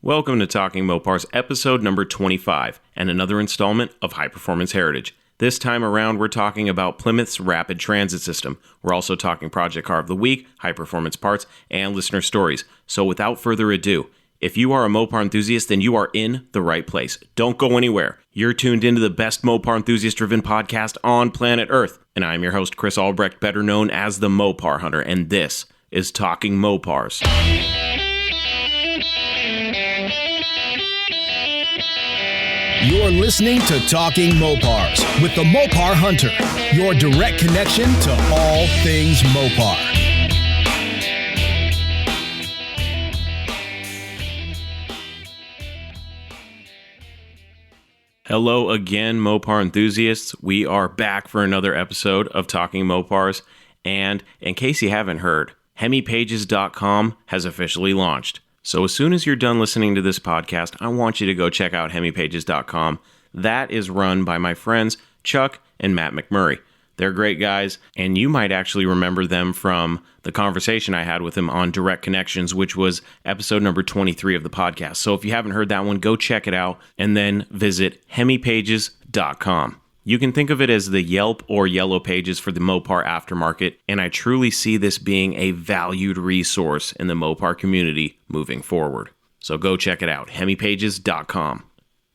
Welcome to Talking Mopars, episode number 25, and another installment of High Performance Heritage. This time around, we're talking about Plymouth's rapid transit system. We're also talking Project Car of the Week, high performance parts, and listener stories. So without further ado, if you are a Mopar enthusiast, then you are in the right place. Don't go anywhere. You're tuned into the best Mopar enthusiast-driven podcast on planet Earth. And I'm your host, Chris Albrecht, better known as the Mopar Hunter, and this is Talking Mopars. You're listening to Talking Mopars with the Mopar Hunter, your direct connection to all things Mopar. Hello again, Mopar enthusiasts. We are back for another episode of Talking Mopars, and in case you haven't heard, HemiPages.com has officially launched. So as soon as you're done listening to this podcast, I want you to go check out HemiPages.com. That is run by my friends Chuck and Matt McMurray. They're great guys, and you might actually remember them from the conversation I had with them on Direct Connections, which was episode number 23 of the podcast. So if you haven't heard that one, go check it out, and then visit HemiPages.com. You can think of it as the Yelp or Yellow Pages for the Mopar aftermarket, and I truly see this being a valued resource in the Mopar community moving forward. So go check it out, HemiPages.com.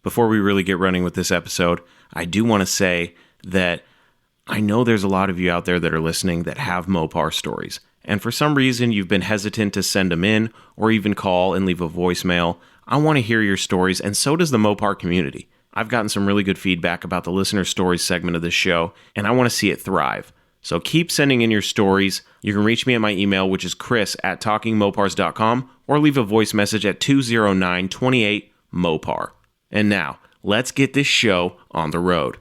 Before we really get running with this episode, I do want to say that I know there's a lot of you out there that are listening that have Mopar stories, and for some reason you've been hesitant to send them in or even call and leave a voicemail. I want to hear your stories, and so does the Mopar community. I've gotten some really good feedback about the listener stories segment of this show, and I want to see it thrive. So keep sending in your stories. You can reach me at my email, which is chris@talkingmopars.com, or leave a voice message at 209-28-MOPAR. And now, let's get this show on the road.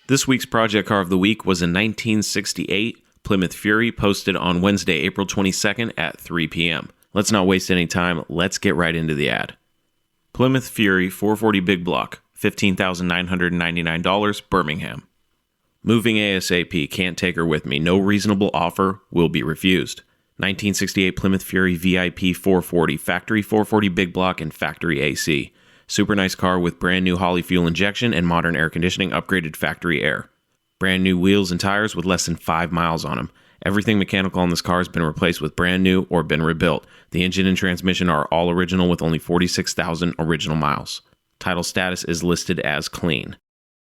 This week's Project Car of the Week was a 1968 Plymouth Fury posted on Wednesday, April 22nd at 3 p.m. Let's not waste any time. Let's get right into the ad. Plymouth Fury 440 Big Block, $15,999, Birmingham. Moving ASAP, can't take her with me. No reasonable offer will be refused. 1968 Plymouth Fury VIP 440, factory 440 Big Block and factory AC. Super nice car with brand new Holley fuel injection and modern air conditioning, upgraded factory air. Brand new wheels and tires with less than 5 miles on them. Everything mechanical on this car has been replaced with brand new or been rebuilt. The engine and transmission are all original with only 46,000 original miles. Title status is listed as clean.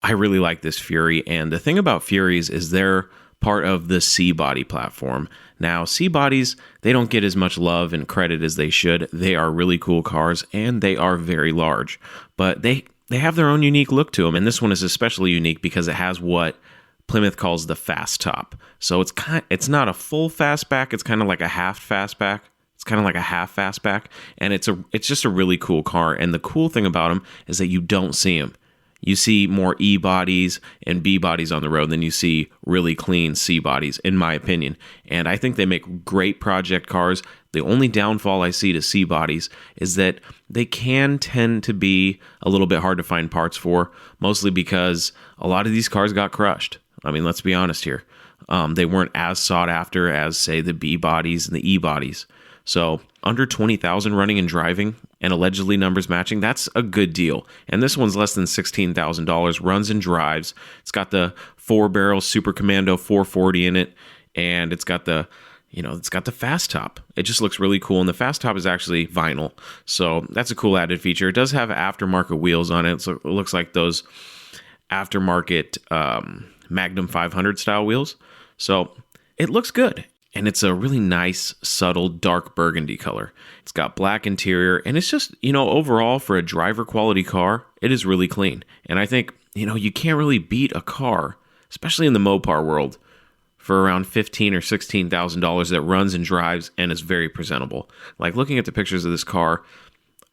I really like this Fury, and the thing about Furies is they're part of the C-Body platform. Now, C-Bodies, they don't get as much love and credit as they should. They are really cool cars, and they are very large. But they have their own unique look to them, and this one is especially unique because it has what Plymouth calls the fast top. So it's not a full fastback, it's kind of like a half fastback. It's kind of like a half fastback, and it's just a really cool car. And the cool thing about them is that you don't see them. You see more E-bodies and B-bodies on the road than you see really clean C-bodies, in my opinion. And I think they make great project cars. The only downfall I see to C-bodies is that they can tend to be a little bit hard to find parts for, mostly because a lot of these cars got crushed. I mean, let's be honest here. They weren't as sought after as, say, the B-bodies and the E-bodies. So under 20,000 running and driving and allegedly numbers matching, that's a good deal. And this one's less than $16,000, runs and drives. It's got the 4-barrel Super Commando 440 in it, and it's got the fast top. It just looks really cool, and the fast top is actually vinyl. So that's a cool added feature. It does have aftermarket wheels on it, so it looks like those aftermarket Magnum 500 style wheels. So it looks good. And it's a really nice, subtle, dark burgundy color. It's got black interior, and it's just, overall for a driver quality car, it is really clean. And I think, you can't really beat a car, especially in the Mopar world, for around $15,000 or $16,000 that runs and drives and is very presentable. Like, looking at the pictures of this car,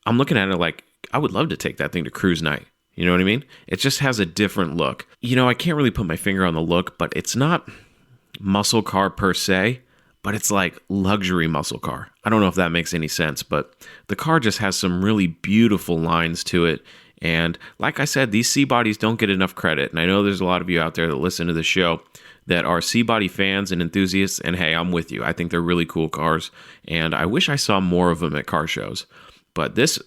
I'm looking at it like, I would love to take that thing to cruise night. You know what I mean? It just has a different look. I can't really put my finger on the look, but it's not muscle car per se, but it's like luxury muscle car. I don't know if that makes any sense, but the car just has some really beautiful lines to it. And like I said, these C-bodies don't get enough credit. And I know there's a lot of you out there that listen to the show that are C-body fans and enthusiasts, and hey, I'm with you. I think they're really cool cars, and I wish I saw more of them at car shows. But this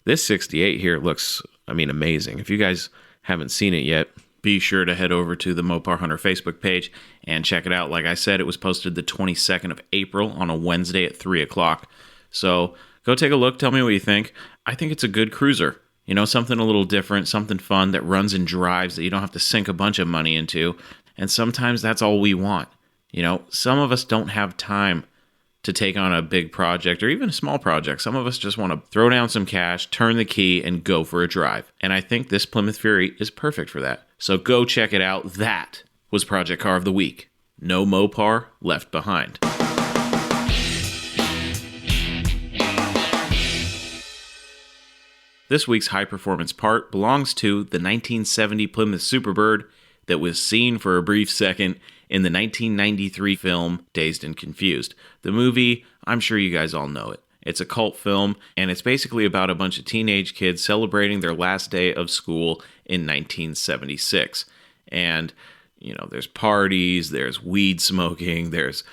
68 here looks, amazing. If you guys haven't seen it yet, be sure to head over to the Mopar Hunter Facebook page and check it out. Like I said, it was posted the 22nd of April on a Wednesday at 3 o'clock. So go take a look. Tell me what you think. I think it's a good cruiser. Something a little different, something fun that runs and drives that you don't have to sink a bunch of money into. And sometimes that's all we want. Some of us don't have time to take on a big project or even a small project. Some of us just want to throw down some cash, turn the key, and go for a drive. And I think this Plymouth Fury is perfect for that. So go check it out. That was Project Car of the Week. No Mopar left behind. This week's high-performance part belongs to the 1970 Plymouth Superbird that was seen for a brief second in the 1993 film Dazed and Confused. The movie, I'm sure you guys all know it. It's a cult film, and it's basically about a bunch of teenage kids celebrating their last day of school in 1976. And, there's parties, there's weed smoking, there's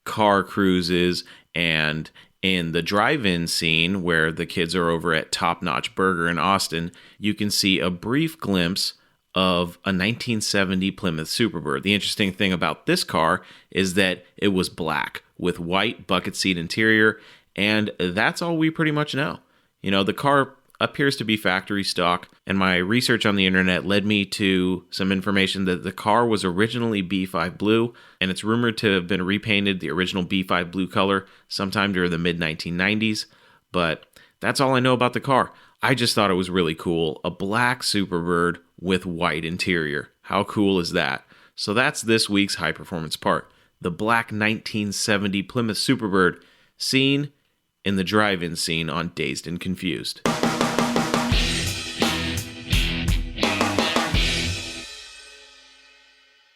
car cruises, and in the drive-in scene where the kids are over at Top Notch Burger in Austin, you can see a brief glimpse of a 1970 Plymouth Superbird. The interesting thing about this car is that it was black with white bucket seat interior, and that's all we pretty much know. The car appears to be factory stock, and my research on the internet led me to some information that the car was originally B5 blue, and it's rumored to have been repainted the original B5 blue color sometime during the mid-1990s, but that's all I know about the car. I just thought it was really cool. A black Superbird with white interior. How cool is that? So that's this week's high performance part. The black 1970 Plymouth Superbird seen in the drive-in scene on Dazed and Confused.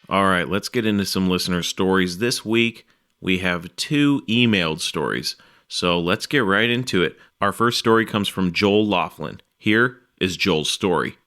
All right, let's get into some listener stories. This week, we have 2 emailed stories. So let's get right into it. Our first story comes from Joel Laughlin. Here is Joel's story.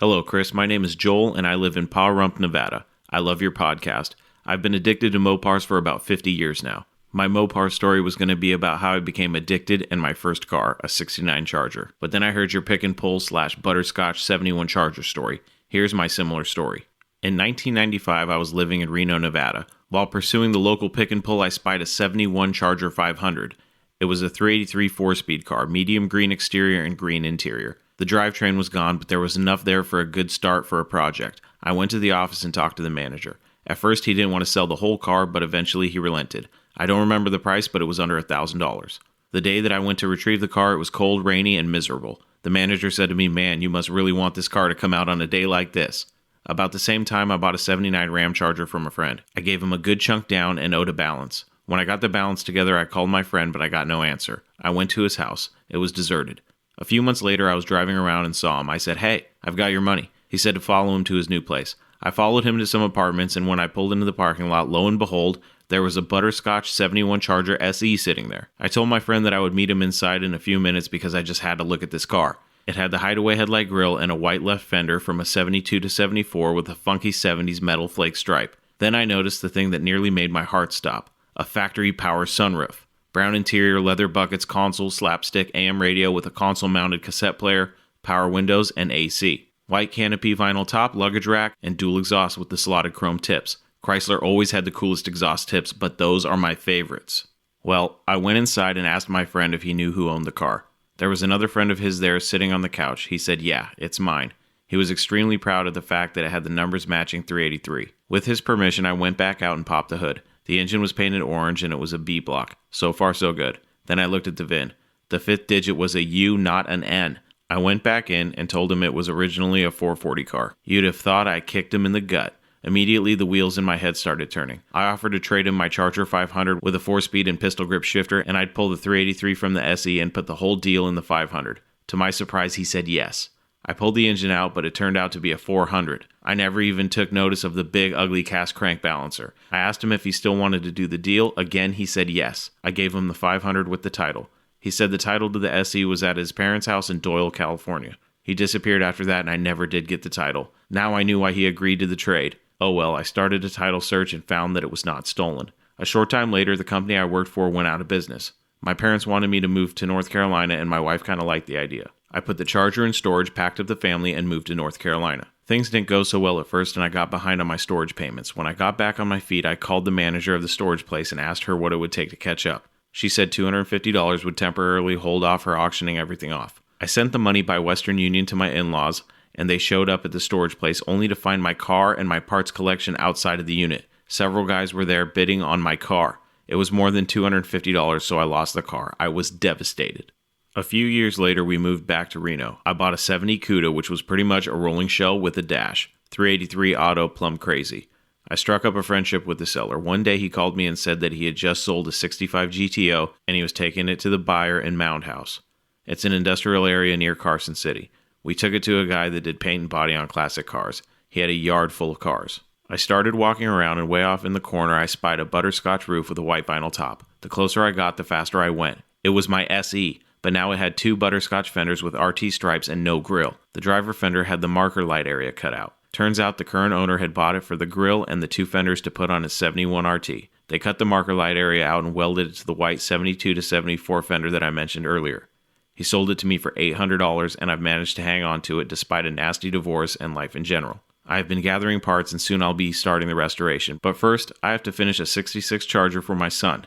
Hello, Chris. My name is Joel, and I live in Paw Rump, Nevada. I love your podcast. I've been addicted to Mopars for about 50 years now. My Mopar story was going to be about how I became addicted in my first car, a 69 Charger. But then I heard your pick and pull / butterscotch 71 Charger story. Here's my similar story. In 1995, I was living in Reno, Nevada. While pursuing the local pick and pull, I spied a 71 Charger 500. It was a 383 4-speed car, medium green exterior and green interior. The drivetrain was gone, but there was enough there for a good start for a project. I went to the office and talked to the manager. At first, he didn't want to sell the whole car, but eventually he relented. I don't remember the price, but it was under $1,000. The day that I went to retrieve the car, it was cold, rainy, and miserable. The manager said to me, "Man, you must really want this car to come out on a day like this." About the same time, I bought a 79 Ram Charger from a friend. I gave him a good chunk down and owed a balance. When I got the balance together, I called my friend, but I got no answer. I went to his house. It was deserted. A few months later, I was driving around and saw him. I said, "Hey, I've got your money." He said to follow him to his new place. I followed him to some apartments, and when I pulled into the parking lot, lo and behold, there was a butterscotch 71 Charger SE sitting there. I told my friend that I would meet him inside in a few minutes because I just had to look at this car. It had the hideaway headlight grille and a white left fender from a 72 to 74 with a funky 70s metal flake stripe. Then I noticed the thing that nearly made my heart stop. A factory power sunroof. Brown interior, leather buckets, console, slapstick, AM radio with a console-mounted cassette player, power windows, and AC. White canopy vinyl top, luggage rack, and dual exhaust with the slotted chrome tips. Chrysler always had the coolest exhaust tips, but those are my favorites. Well, I went inside and asked my friend if he knew who owned the car. There was another friend of his there sitting on the couch. He said, "Yeah, it's mine." He was extremely proud of the fact that it had the numbers matching 383. With his permission, I went back out and popped the hood. The engine was painted orange and it was a B block. So far, so good. Then I looked at the VIN. The 5th digit was a U, not an N. I went back in and told him it was originally a 440 car. You'd have thought I kicked him in the gut. Immediately, the wheels in my head started turning. I offered to trade him my Charger 500 with a 4-speed and pistol grip shifter, and I'd pull the 383 from the SE and put the whole deal in the 500. To my surprise, he said yes. I pulled the engine out, but it turned out to be a 400. I never even took notice of the big, ugly cast crank balancer. I asked him if he still wanted to do the deal. Again, he said yes. I gave him the 500 with the title. He said the title to the SE was at his parents' house in Doyle, California. He disappeared after that, and I never did get the title. Now I knew why he agreed to the trade. Oh well, I started a title search and found that it was not stolen. A short time later, the company I worked for went out of business. My parents wanted me to move to North Carolina, and my wife kind of liked the idea. I put the Charger in storage, packed up the family, and moved to North Carolina. Things didn't go so well at first, and I got behind on my storage payments. When I got back on my feet, I called the manager of the storage place and asked her what it would take to catch up. She said $250 would temporarily hold off her auctioning everything off. I sent the money by Western Union to my in-laws, and they showed up at the storage place only to find my car and my parts collection outside of the unit. Several guys were there bidding on my car. It was more than $250, so I lost the car. I was devastated. A few years later, we moved back to Reno. I bought a 70 Cuda, which was pretty much a rolling shell with a dash. 383 auto, plumb crazy. I struck up a friendship with the seller. One day he called me and said that he had just sold a 65 GTO and he was taking it to the buyer in Mound House. It's an industrial area near Carson City. We took it to a guy that did paint and body on classic cars. He had a yard full of cars. I started walking around, and way off in the corner I spied a butterscotch roof with a white vinyl top. The closer I got, the faster I went. It was my SE, but now it had 2 butterscotch fenders with RT stripes and no grille. The driver fender had the marker light area cut out. Turns out the current owner had bought it for the grille and the 2 fenders to put on his 71 RT. They cut the marker light area out and welded it to the white 72 to 74 fender that I mentioned earlier. He sold it to me for $800, and I've managed to hang on to it despite a nasty divorce and life in general. I have been gathering parts, and soon I'll be starting the restoration. But first, I have to finish a 66 Charger for my son.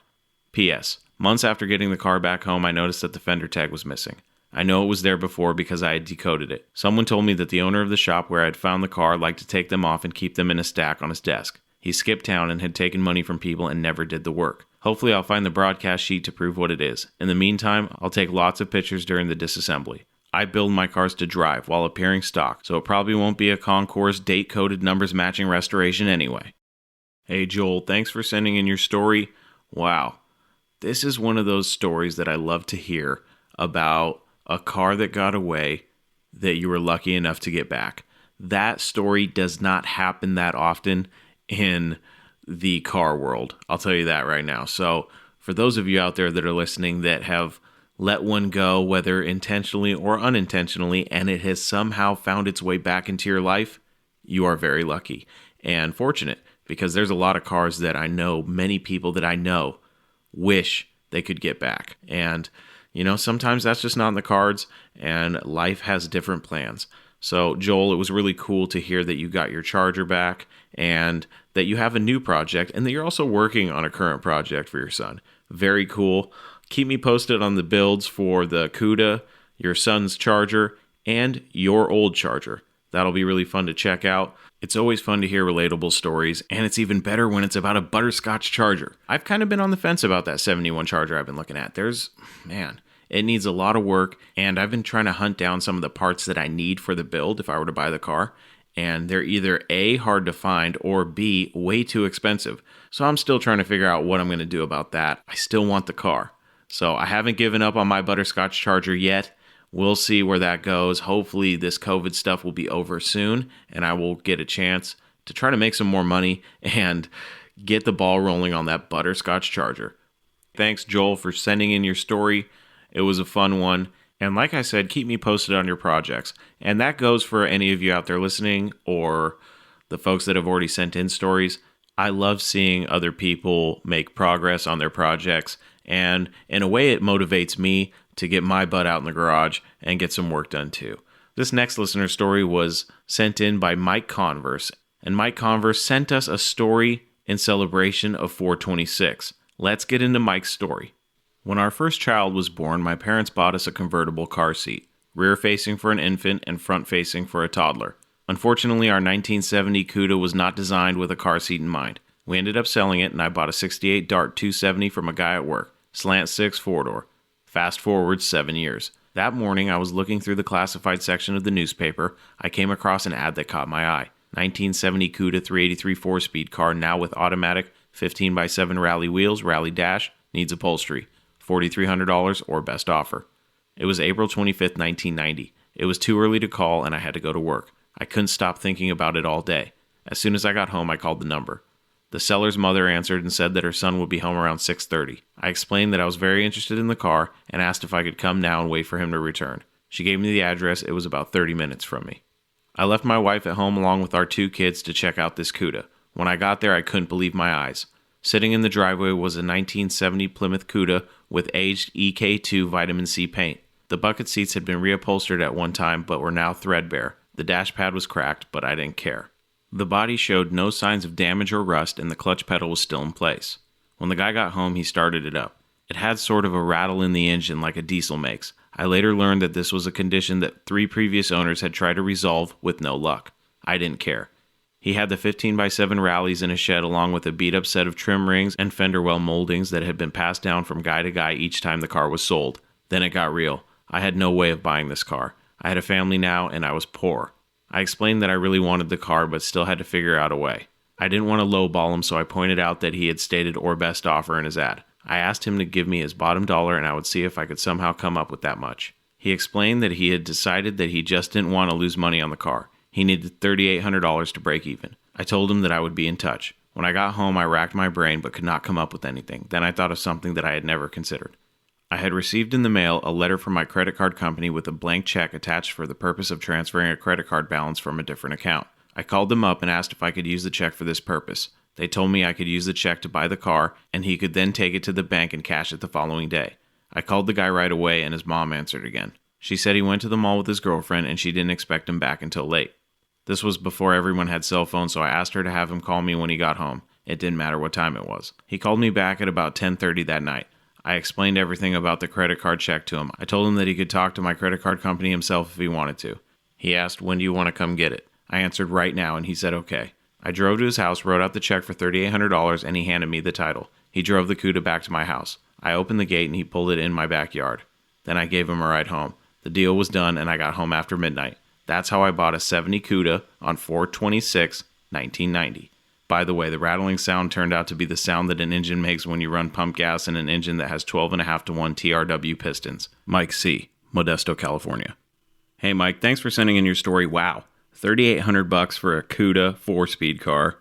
P.S. Months after getting the car back home, I noticed that the fender tag was missing. I know it was there before because I had decoded it. Someone told me that the owner of the shop where I had found the car liked to take them off and keep them in a stack on his desk. He skipped town and had taken money from people and never did the work. Hopefully I'll find the broadcast sheet to prove what it is. In the meantime, I'll take lots of pictures during the disassembly. I build my cars to drive while appearing stock, so it probably won't be a concours date-coded numbers matching restoration anyway. Hey Joel, thanks for sending in your story. Wow. This is one of those stories that I love to hear about a car that got away that you were lucky enough to get back. That story does not happen that often in the car world. I'll tell you that right now. So for those of you out there that are listening that have let one go, whether intentionally or unintentionally, and it has somehow found its way back into your life, you are very lucky and fortunate, because there's a lot of cars that I know, many people that I know, wish they could get back. And, you know, sometimes that's just not in the cards, and life has different plans. So, Joel, it was really cool to hear that you got your Charger back and that you have a new project and that you're also working on a current project for your son. Very cool. Keep me posted on the builds for the Cuda, your son's Charger, and your old Charger. That'll be really fun to check out. It's always fun to hear relatable stories, and it's even better when it's about a butterscotch Charger. I've kind of been on the fence about that 71 Charger I've been looking at. It needs a lot of work, and I've been trying to hunt down some of the parts that I need for the build if I were to buy the car, and they're either A, hard to find, or B, way too expensive. So I'm still trying to figure out what I'm going to do about that. I still want the car. So I haven't given up on my butterscotch Charger yet. We'll see where that goes. Hopefully this COVID stuff will be over soon, and I will get a chance to try to make some more money and get the ball rolling on that butterscotch Charger. Thanks, Joel, for sending in your story. It was a fun one. And like I said, keep me posted on your projects. And that goes for any of you out there listening or the folks that have already sent in stories. I love seeing other people make progress on their projects. And in a way, it motivates me to get my butt out in the garage and get some work done too. This next listener story was sent in by Mike Converse. And Mike Converse sent us a story in celebration of 426. Let's get into Mike's story. When our first child was born, my parents bought us a convertible car seat, rear-facing for an infant and front-facing for a toddler. Unfortunately, our 1970 Cuda was not designed with a car seat in mind. We ended up selling it, and I bought a 68 Dart 270 from a guy at work, slant 6 4-door. Fast forward 7 years. That morning, I was looking through the classified section of the newspaper. I came across an ad that caught my eye. 1970 Cuda 383 4-speed car, now with automatic 15x7 rally wheels, rally dash, needs upholstery. $4,300 or best offer. It was April 25th, 1990. It was too early to call and I had to go to work. I couldn't stop thinking about it all day. As soon as I got home, I called the number. The seller's mother answered and said that her son would be home around 6:30. I explained that I was very interested in the car and asked if I could come now and wait for him to return. She gave me the address. It was about 30 minutes from me. I left my wife at home along with our 2 kids to check out this Cuda. When I got there, I couldn't believe my eyes. Sitting in the driveway was a 1970 Plymouth Cuda with aged EK2 vitamin C paint. The bucket seats had been reupholstered at one time but were now threadbare. The dash pad was cracked, but I didn't care. The body showed no signs of damage or rust, and the clutch pedal was still in place. When the guy got home, he started it up. It had sort of a rattle in the engine like a diesel makes. I later learned that this was a condition that 3 previous owners had tried to resolve with no luck. I didn't care. He had the 15x7 rallies in his shed along with a beat-up set of trim rings and fender well moldings that had been passed down from guy to guy each time the car was sold. Then it got real. I had no way of buying this car. I had a family now, and I was poor. I explained that I really wanted the car, but still had to figure out a way. I didn't want to lowball him, so I pointed out that he had stated or best offer in his ad. I asked him to give me his bottom dollar, and I would see if I could somehow come up with that much. He explained that he had decided that he just didn't want to lose money on the car. He needed $3,800 to break even. I told him that I would be in touch. When I got home, I racked my brain but could not come up with anything. Then I thought of something that I had never considered. I had received in the mail a letter from my credit card company with a blank check attached for the purpose of transferring a credit card balance from a different account. I called them up and asked if I could use the check for this purpose. They told me I could use the check to buy the car, and he could then take it to the bank and cash it the following day. I called the guy right away, and his mom answered again. She said he went to the mall with his girlfriend, and she didn't expect him back until late. This was before everyone had cell phones, so I asked her to have him call me when he got home. It didn't matter what time it was. He called me back at about 10:30 that night. I explained everything about the credit card check to him. I told him that he could talk to my credit card company himself if he wanted to. He asked, "When do you want to come get it?" I answered right now, and he said okay. I drove to his house, wrote out the check for $3,800, and he handed me the title. He drove the Cuda back to my house. I opened the gate, and he pulled it in my backyard. Then I gave him a ride home. The deal was done, and I got home after midnight. That's how I bought a 70 Cuda on 4/26/1990. By the way, the rattling sound turned out to be the sound that an engine makes when you run pump gas in an engine that has 12.5-to-1 TRW pistons. Mike C., Modesto, California. Hey Mike, thanks for sending in your story. Wow, $3,800 for a Cuda 4-speed car.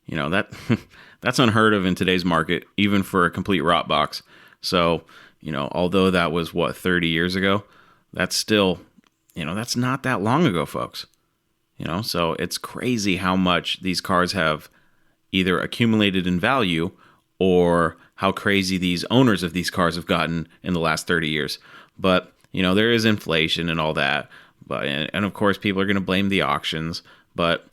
You know, that's unheard of in today's market, even for a complete rot box. So, you know, although that was 30 years ago, that's still, that's not that long ago, folks. So it's crazy how much these cars have either accumulated in value or how crazy these owners of these cars have gotten in the last 30 years. But, there is inflation and all that. But, and of course, people are going to blame the auctions. But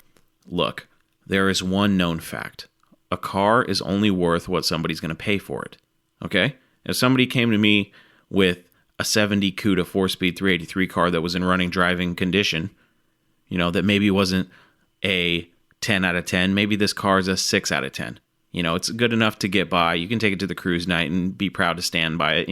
look, there is one known fact. A car is only worth what somebody's going to pay for it. Okay? If somebody came to me with a 70 Cuda 4-speed 383 car that was in running driving condition, that maybe wasn't a 10 out of 10. Maybe this car is a 6 out of 10. It's good enough to get by. You can take it to the cruise night and be proud to stand by it,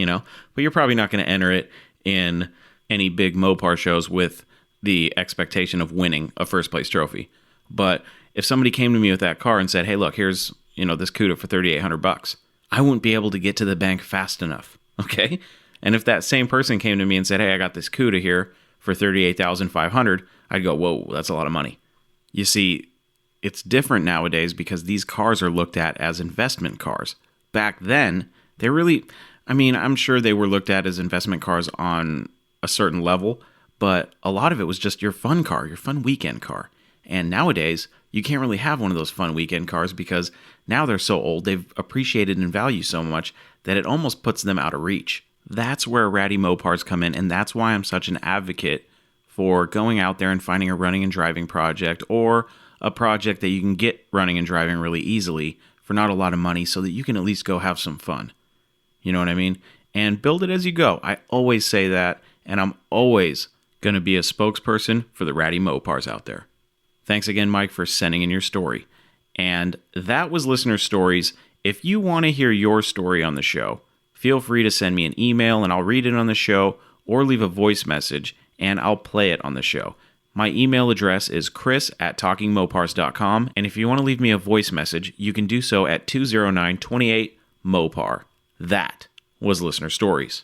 but you're probably not going to enter it in any big Mopar shows with the expectation of winning a first place trophy. But if somebody came to me with that car and said, "Hey, look, here's, this Cuda for $3,800, I wouldn't be able to get to the bank fast enough. Okay. And if that same person came to me and said, "Hey, I got this Cuda here for $38,500, I'd go, "Whoa, that's a lot of money." You see, it's different nowadays because these cars are looked at as investment cars. Back then, they really, I'm sure they were looked at as investment cars on a certain level, but a lot of it was just your fun car, your fun weekend car. And nowadays, you can't really have one of those fun weekend cars because now they're so old, they've appreciated in value so much that it almost puts them out of reach. That's where ratty Mopars come in, and that's why I'm such an advocate for going out there and finding a running and driving project or a project that you can get running and driving really easily for not a lot of money so that you can at least go have some fun. You know what I mean? And build it as you go. I always say that, and I'm always going to be a spokesperson for the ratty Mopars out there. Thanks again, Mike, for sending in your story. And that was Listener Stories. If you want to hear your story on the show, feel free to send me an email and I'll read it on the show, or leave a voice message and I'll play it on the show. My email address is chris@talkingmopars.com, and if you want to leave me a voice message, you can do so at 209-28-MOPAR. That was Listener Stories.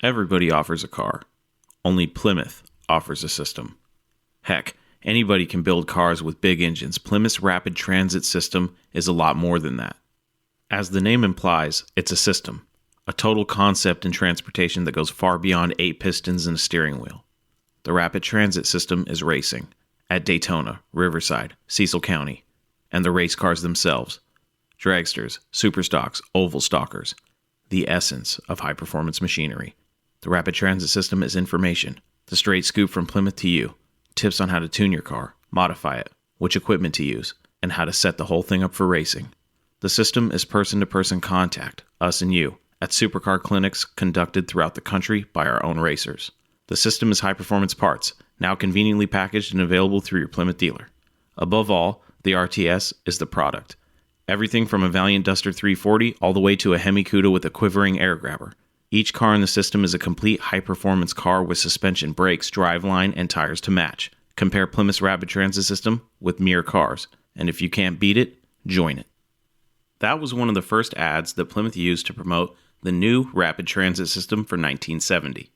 Everybody offers a car. Only Plymouth offers a system. Heck, anybody can build cars with big engines. Plymouth's Rapid Transit System is a lot more than that. As the name implies, it's a system. a total concept in transportation that goes far beyond 8 pistons and a steering wheel. The Rapid Transit System is racing at Daytona, Riverside, Cecil County, and the race cars themselves, dragsters, superstocks, oval stalkers, the essence of high-performance machinery. The Rapid Transit System is information, the straight scoop from Plymouth to you, tips on how to tune your car, modify it, which equipment to use, and how to set the whole thing up for racing. The system is person-to-person contact, us and you, at supercar clinics conducted throughout the country by our own racers. The system is high-performance parts, now conveniently packaged and available through your Plymouth dealer. Above all, the RTS is the product. Everything from a Valiant Duster 340 all the way to a Hemi Cuda with a quivering air grabber. Each car in the system is a complete high-performance car with suspension, brakes, driveline, and tires to match. Compare Plymouth's Rapid Transit System with mere cars, and if you can't beat it, join it. That was one of the first ads that Plymouth used to promote the new Rapid Transit System for 1970.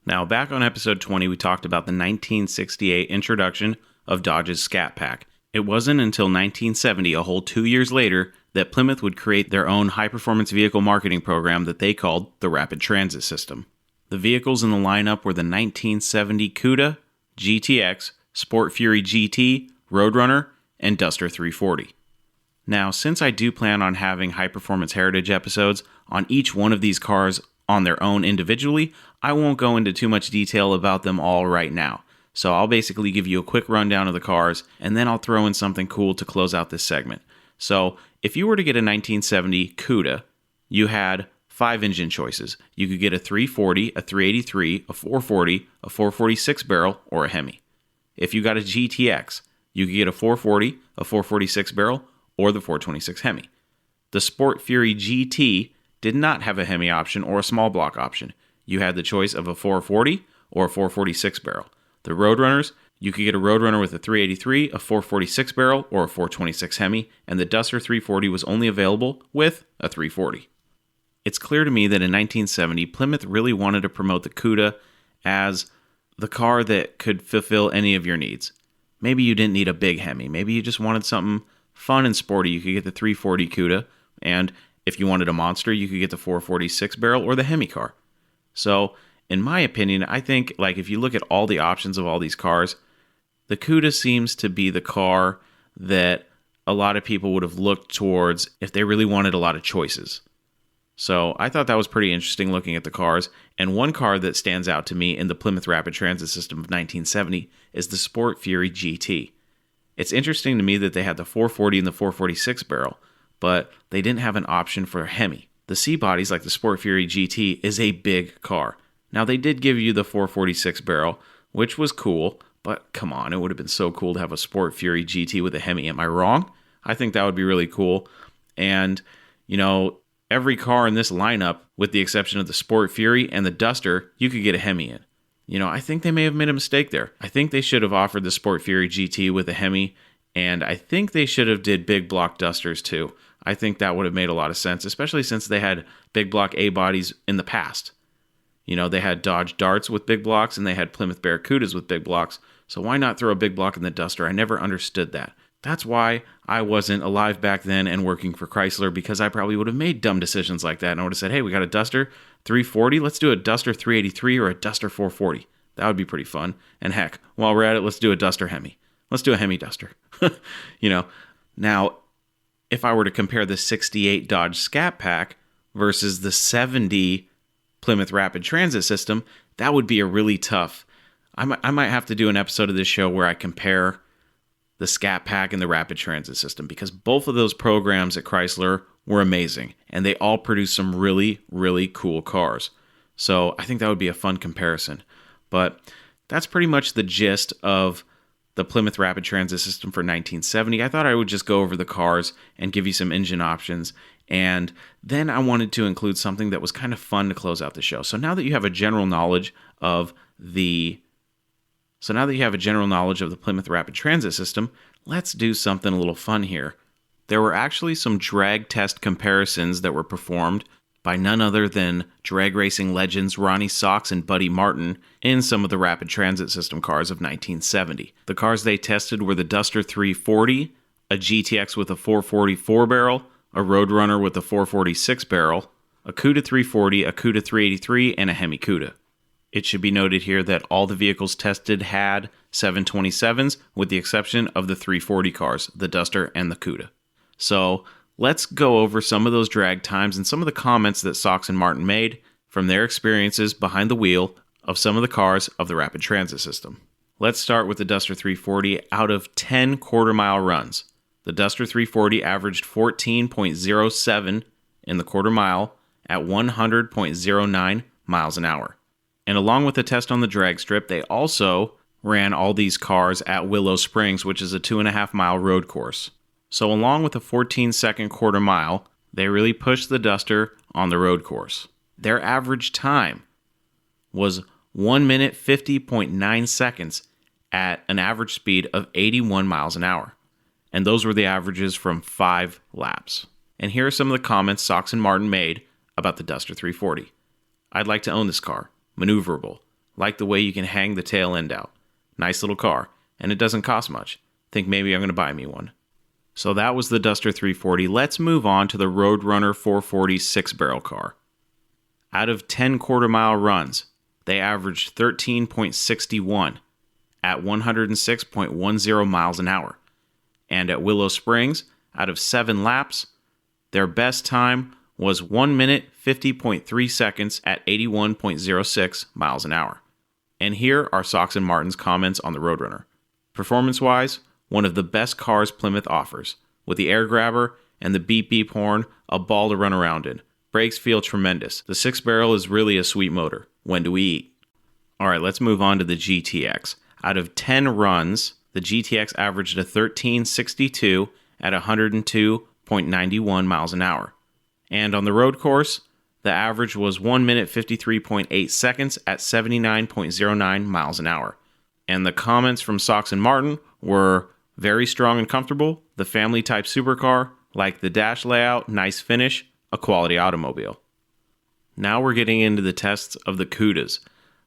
Now, back on episode 20, we talked about the 1968 introduction of Dodge's Scat Pack. It wasn't until 1970, a whole 2 years later, that Plymouth would create their own high-performance vehicle marketing program that they called the Rapid Transit System. The vehicles in the lineup were the 1970 Cuda, GTX, Sport Fury GT, Roadrunner, and Duster 340. Now, since I do plan on having high-performance heritage episodes on each one of these cars on their own individually, I won't go into too much detail about them all right now. So I'll basically give you a quick rundown of the cars, and then I'll throw in something cool to close out this segment. So if you were to get a 1970 Cuda, you had 5 engine choices. You could get a 340, a 383, a 440, a 446 barrel, or a Hemi. If you got a GTX, you could get a 440, a 446 barrel, or the 426 Hemi. The Sport Fury GT did not have a Hemi option or a small block option. You had the choice of a 440 or a 446 barrel. The Roadrunners, you could get a Roadrunner with a 383, a 446 barrel, or a 426 Hemi, and the Duster 340 was only available with a 340. It's clear to me that in 1970, Plymouth really wanted to promote the Cuda as the car that could fulfill any of your needs. Maybe you didn't need a big Hemi. Maybe you just wanted something fun and sporty. You could get the 340 Cuda, and if you wanted a monster, you could get the 446 barrel or the Hemi car. So, in my opinion, I think, if you look at all the options of all these cars, the Cuda seems to be the car that a lot of people would have looked towards if they really wanted a lot of choices. So, I thought that was pretty interesting looking at the cars, and one car that stands out to me in the Plymouth Rapid Transit System of 1970 is the Sport Fury GT. It's interesting to me that they had the 440 and the 446 barrel, but they didn't have an option for a Hemi. The C-bodies, like the Sport Fury GT, is a big car. Now, they did give you the 446 barrel, which was cool, but come on, it would have been so cool to have a Sport Fury GT with a Hemi. Am I wrong? I think that would be really cool. And, every car in this lineup, with the exception of the Sport Fury and the Duster, you could get a Hemi in. I think they may have made a mistake there. I think they should have offered the Sport Fury GT with a Hemi, and I think they should have did big block Dusters too. I think that would have made a lot of sense, especially since they had big block A-bodies in the past. They had Dodge Darts with big blocks, and they had Plymouth Barracudas with big blocks, so why not throw a big block in the Duster? I never understood that. That's why I wasn't alive back then and working for Chrysler, because I probably would have made dumb decisions like that, and I would have said, hey, we got a Duster 340, let's do a Duster 383 or a Duster 440. That would be pretty fun. And heck, while we're at it, let's do a Duster Hemi. Let's do a Hemi Duster. Now, if I were to compare the 68 Dodge Scat Pack versus the 70 Plymouth Rapid Transit System, that would be a really tough. I might have to do an episode of this show where I compare the Scat Pack and the Rapid Transit System, because both of those programs at Chrysler were amazing, and they all produced some really, really cool cars. So I think that would be a fun comparison. But that's pretty much the gist of the Plymouth Rapid Transit System for 1970. I thought I would just go over the cars and give you some engine options, and then I wanted to include something that was kind of fun to close out the show. So now that you have a general knowledge of the Plymouth Rapid Transit System, let's do something a little fun here. There were actually some drag test comparisons that were performed by none other than drag racing legends Ronnie Socks and Buddy Martin in some of the Rapid Transit System cars of 1970. The cars they tested were the Duster 340, a GTX with a 444 barrel, a Roadrunner with a 446 barrel, a Cuda 340, a Cuda 383, and a Hemi Cuda. It should be noted here that all the vehicles tested had 727s, with the exception of the 340 cars, the Duster and the Cuda. So let's go over some of those drag times and some of the comments that Sox and Martin made from their experiences behind the wheel of some of the cars of the rapid transit system. Let's start with the Duster 340. Out of 10 quarter-mile runs, the Duster 340 averaged 14.07 in the quarter mile at 100.09 miles an hour. And along with the test on the drag strip, they also ran all these cars at Willow Springs, which is a 2.5-mile road course. So along with a 14-second quarter mile, they really pushed the Duster on the road course. Their average time was 1 minute 50.9 seconds at an average speed of 81 miles an hour. And those were the averages from 5 laps. And here are some of the comments Sox and Martin made about the Duster 340. I'd like to own this car. Maneuverable. Like the way you can hang the tail end out. Nice little car. And it doesn't cost much. Think maybe I'm going to buy me one. So that was the Duster 340. Let's move on to the Roadrunner 440 6-barrel car. Out of 10 quarter-mile runs, they averaged 13.61 at 106.10 miles an hour. And at Willow Springs, out of 7 laps, their best time was 1 minute 50.3 seconds at 81.06 miles an hour. And here are Sox and Martin's comments on the Roadrunner. Performance-wise, one of the best cars Plymouth offers. With the air grabber and the beep beep horn, a ball to run around in. Brakes feel tremendous. The 6-barrel is really a sweet motor. When do we eat? Alright, let's move on to the GTX. Out of 10 runs, the GTX averaged a 13.62 at 102.91 miles an hour. And on the road course, the average was 1 minute 53.8 seconds at 79.09 miles an hour. And the comments from Sox and Martin were very strong and comfortable, the family type supercar, like the dash layout, nice finish, a quality automobile. Now we're getting into the tests of the Cudas.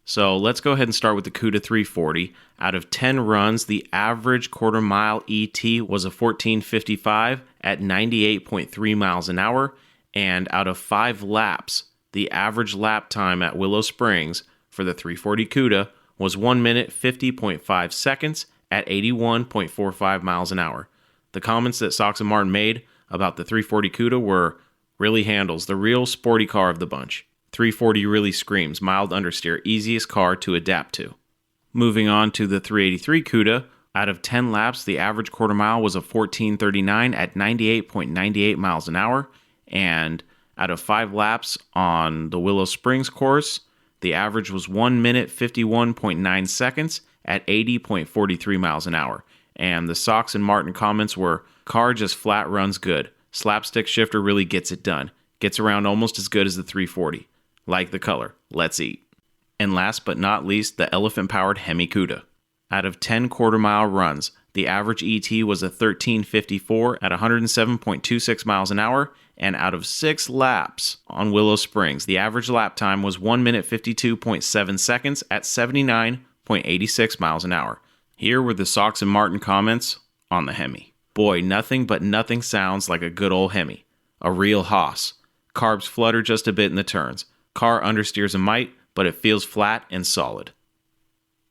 So let's go ahead and start with the Cuda 340. Out of 10 runs, the average quarter mile ET was a 14.55 at 98.3 miles an hour. And out of 5 laps, the average lap time at Willow Springs for the 340 Cuda was 1 minute 50.5 seconds at 81.45 miles an hour. The comments that Sox and Martin made about the 340 Cuda were, really handles, the real sporty car of the bunch. 340 really screams, mild understeer, easiest car to adapt to. Moving on to the 383 Cuda, out of 10 laps, the average quarter mile was a 14.39 at 98.98 miles an hour. And out of 5 laps on the Willow Springs course, the average was 1 minute 51.9 seconds at 80.43 miles an hour. And the Sox and Martin comments were, car just flat runs good. Slapstick shifter really gets it done. Gets around almost as good as the 340. Like the color. Let's eat. And last but not least, the elephant-powered Hemi Cuda. Out of 10 quarter-mile runs, the average ET was a 13.54 at 107.26 miles an hour, and out of 6 laps on Willow Springs, the average lap time was 1 minute 52.7 seconds at 79.86 miles an hour. Here were the Sox and Martin comments on the Hemi. Boy, nothing but nothing sounds like a good old Hemi. A real hoss. Carbs flutter just a bit in the turns. Car understeers a mite, but it feels flat and solid.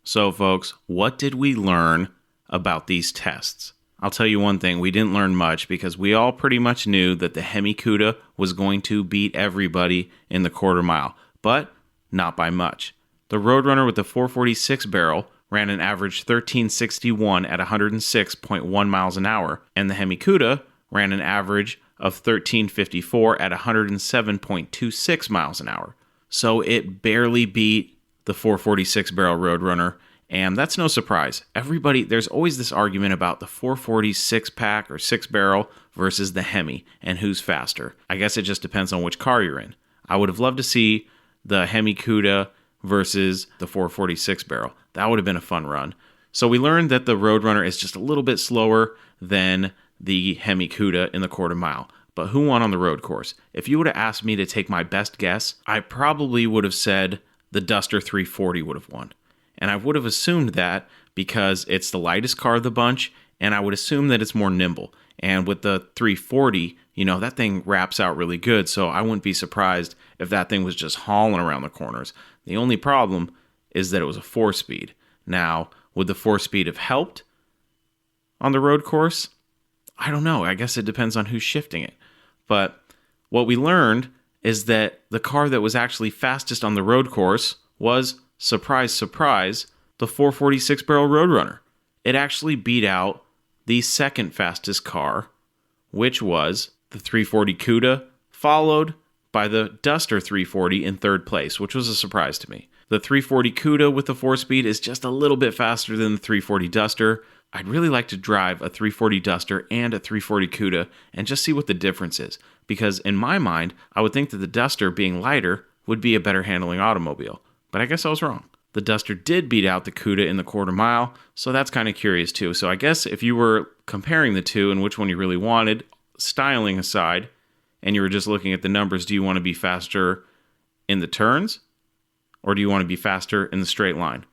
So folks, what did we learn about these tests? I'll tell you one thing, we didn't learn much because we all pretty much knew that the Hemi Cuda was going to beat everybody in the quarter mile, but not by much. The Roadrunner with the 446 barrel ran an average 13.61 at 106.1 miles an hour, and the Hemi Cuda ran an average of 13.54 at 107.26 miles an hour. So it barely beat the 446 barrel Roadrunner, and that's no surprise. There's always this argument about the 440 6-pack or 6-barrel versus the Hemi and who's faster. I guess it just depends on which car you're in. I would have loved to see the Hemi Cuda versus the 440 6-barrel. That would have been a fun run. So we learned that the Roadrunner is just a little bit slower than the Hemi Cuda in the quarter mile. But who won on the road course? If you would have asked me to take my best guess, I probably would have said the Duster 340 would have won. And I would have assumed that because it's the lightest car of the bunch and I would assume that it's more nimble. And with the 340, that thing wraps out really good, so I wouldn't be surprised if that thing was just hauling around the corners. The only problem is that it was a 4-speed. Now, would the 4-speed have helped on the road course? I don't know. I guess it depends on who's shifting it. But what we learned is that the car that was actually fastest on the road course was, surprise, surprise, the 446 barrel Roadrunner. It actually beat out the second fastest car, which was the 340 Cuda, followed by the Duster 340 in third place, which was a surprise to me. The 340 Cuda with the 4-speed is just a little bit faster than the 340 Duster. I'd really like to drive a 340 Duster and a 340 Cuda and just see what the difference is, because in my mind, I would think that the Duster being lighter would be a better handling automobile, but I guess I was wrong. The Duster did beat out the Cuda in the quarter mile, so that's kind of curious too. So I guess if you were comparing the two and which one you really wanted, styling aside, and you were just looking at the numbers, do you want to be faster in the turns, or do you want to be faster in the straight line?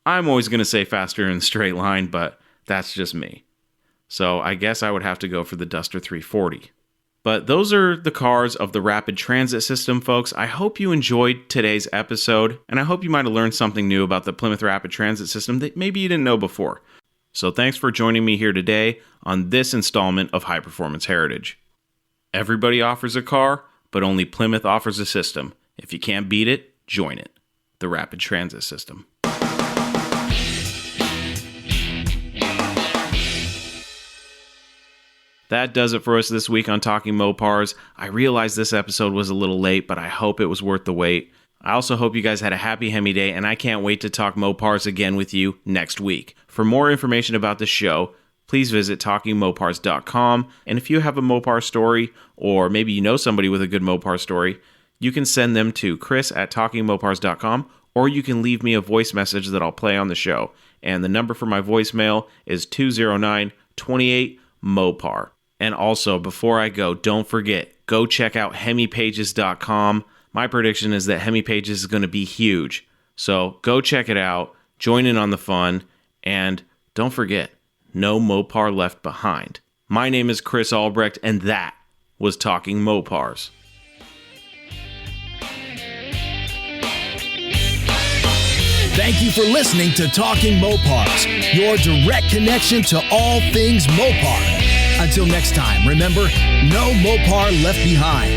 I'm always going to say faster in the straight line, but that's just me. So I guess I would have to go for the Duster 340. But those are the cars of the Rapid Transit system, folks. I hope you enjoyed today's episode, and I hope you might have learned something new about the Plymouth Rapid Transit system that maybe you didn't know before. So thanks for joining me here today on this installment of High Performance Heritage. Everybody offers a car, but only Plymouth offers a system. If you can't beat it, join it. The Rapid Transit system. That does it for us this week on Talking Mopars. I realize this episode was a little late, but I hope it was worth the wait. I also hope you guys had a happy Hemi Day, and I can't wait to talk Mopars again with you next week. For more information about the show, please visit TalkingMopars.com. And if you have a Mopar story, or maybe you know somebody with a good Mopar story, you can send them to chris@TalkingMopars.com, or you can leave me a voice message that I'll play on the show. And the number for my voicemail is 209-28-MOPAR. And also, before I go, don't forget, go check out HemiPages.com. My prediction is that HemiPages is going to be huge. So go check it out, join in on the fun, and don't forget, no Mopar left behind. My name is Chris Albrecht, and that was Talking Mopars. Thank you for listening to Talking Mopars, your direct connection to all things Mopar. Until next time, remember, no Mopar left behind.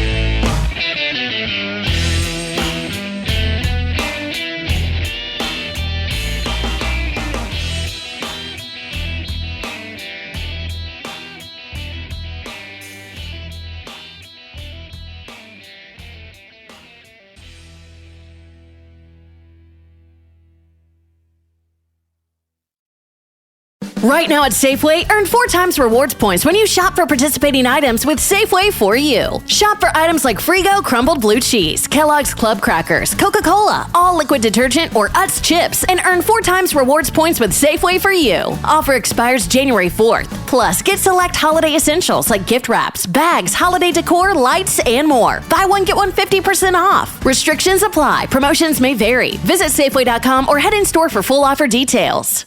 Right now at Safeway, earn 4 times rewards points when you shop for participating items with Safeway for you. Shop for items like Frigo crumbled blue cheese, Kellogg's Club crackers, Coca-Cola, all liquid detergent, or Utz chips, and earn 4 times rewards points with Safeway for you. Offer expires January 4th. Plus, get select holiday essentials like gift wraps, bags, holiday decor, lights, and more. Buy one, get one 50% off. Restrictions apply. Promotions may vary. Visit Safeway.com or head in store for full offer details.